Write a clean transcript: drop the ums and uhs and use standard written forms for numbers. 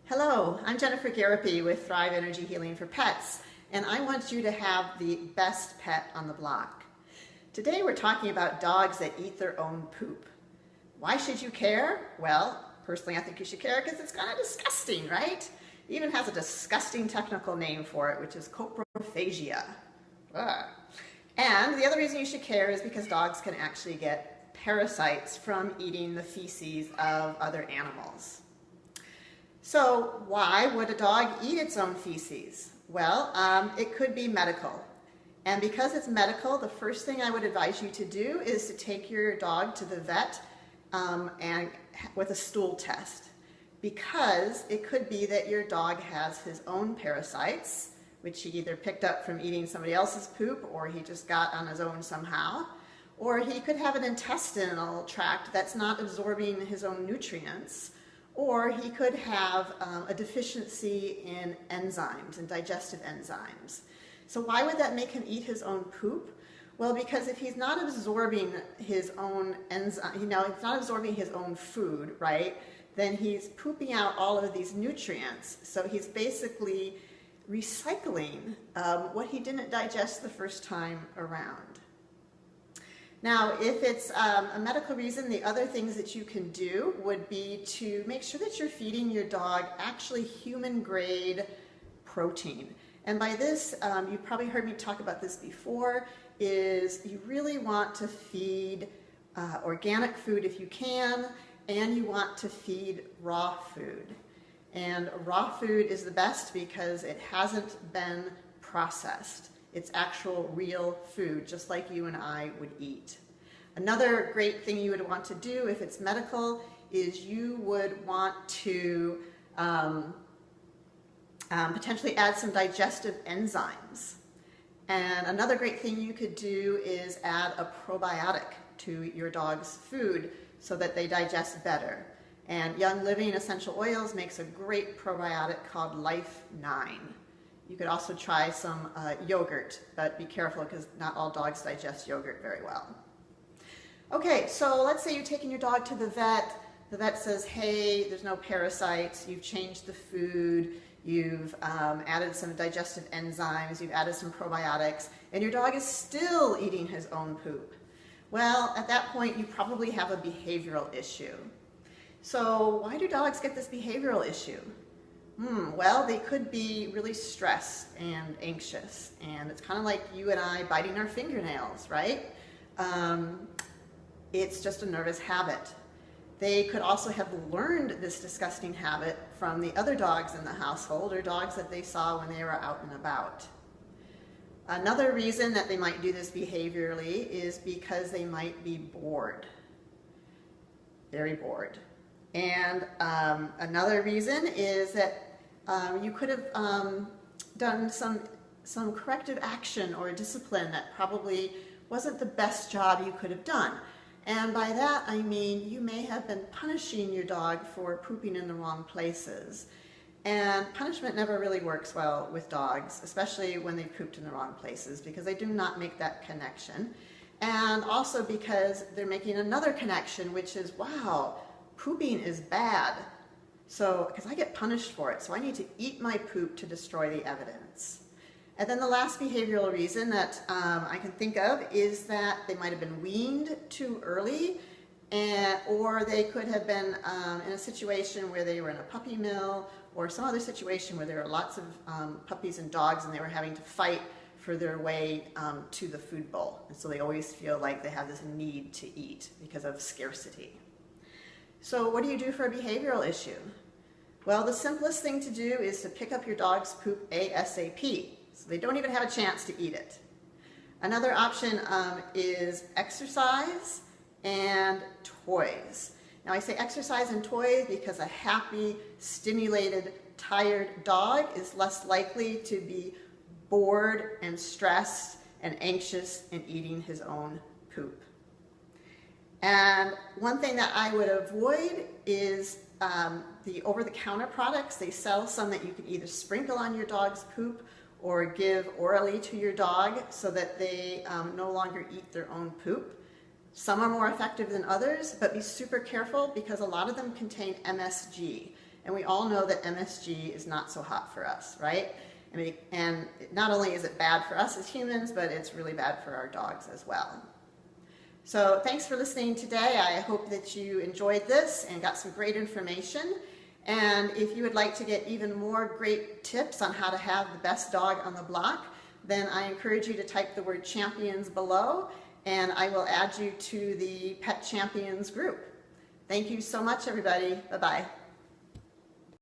Hello, I'm Jennifer Garapi with Thrive Energy Healing for Pets, and I want you to have the best pet on the block. Today we're talking about dogs that eat their own poop. Why should you care? Well, personally I think you should care because it's kind of disgusting, right? It even has a disgusting technical name for it, which is coprophagia. Ugh. And the other reason you should care is because dogs can actually get parasites from eating the feces of other animals. So why would a dog eat its own feces? Well, it could be medical. And because it's medical, the first thing I would advise you to do is to take your dog to the vet and with a stool test. Because it could be that your dog has his own parasites, which he either picked up from eating somebody else's poop or he just got on his own somehow. Or he could have an intestinal tract that's not absorbing his own nutrients. Or he could have a deficiency in enzymes and digestive enzymes. So why would that make him eat his own poop? Well, because if he's not absorbing his own enzyme, he's not absorbing his own food, right? Then he's pooping out all of these nutrients. So he's basically recycling what he didn't digest the first time around. Now, if it's a medical reason, the other things that you can do would be to make sure that you're feeding your dog actually human-grade protein. And by this, you've probably heard me talk about this before, is you really want to feed organic food if you can, and you want to feed raw food. And raw food is the best because it hasn't been processed. It's actual real food, just like you and I would eat. Another great thing you would want to do if it's medical is you would want to potentially add some digestive enzymes. And another great thing you could do is add a probiotic to your dog's food so that they digest better. And Young Living Essential Oils makes a great probiotic called Life 9. You could also try some yogurt, but be careful because not all dogs digest yogurt very well. Okay, so let's say you're taking your dog to the vet. The vet says, hey, there's no parasites. You've changed the food. You've added some digestive enzymes. You've added some probiotics. And your dog is still eating his own poop. Well, at that point, you probably have a behavioral issue. So why do dogs get this behavioral issue? Well, they could be really stressed and anxious, and it's kind of like you and I biting our fingernails, right? It's just a nervous habit. They could also have learned this disgusting habit from the other dogs in the household or dogs that they saw when they were out and about. Another reason that they might do this behaviorally is because they might be bored, very bored. And another reason is that you could have done some corrective action or discipline that probably wasn't the best job you could have done. And by that I mean you may have been punishing your dog for pooping in the wrong places. And punishment never really works well with dogs, especially when they've pooped in the wrong places, because they do not make that connection. And also because they're making another connection, which is, wow, pooping is bad. So, because I get punished for it, so I need to eat my poop to destroy the evidence. And then the last behavioral reason that I can think of is that they might have been weaned too early, or they could have been in a situation where they were in a puppy mill or some other situation where there were lots of puppies and dogs and they were having to fight for their way to the food bowl. And so they always feel like they have this need to eat because of scarcity. So what do you do for a behavioral issue? Well, the simplest thing to do is to pick up your dog's poop ASAP, so they don't even have a chance to eat it. Another option is exercise and toys. Now I say exercise and toys because a happy, stimulated, tired dog is less likely to be bored and stressed and anxious in eating his own poop. And one thing that I would avoid is the over-the-counter products. They sell some that you can either sprinkle on your dog's poop or give orally to your dog so that they no longer eat their own poop. Some are more effective than others, but be super careful because a lot of them contain MSG. And we all know that MSG is not so hot for us, right? And not only is it bad for us as humans, but it's really bad for our dogs as well. So thanks for listening today. I hope that you enjoyed this and got some great information. And if you would like to get even more great tips on how to have the best dog on the block, then I encourage you to type the word champions below, and I will add you to the Pet Champions group. Thank you so much, everybody. Bye-bye.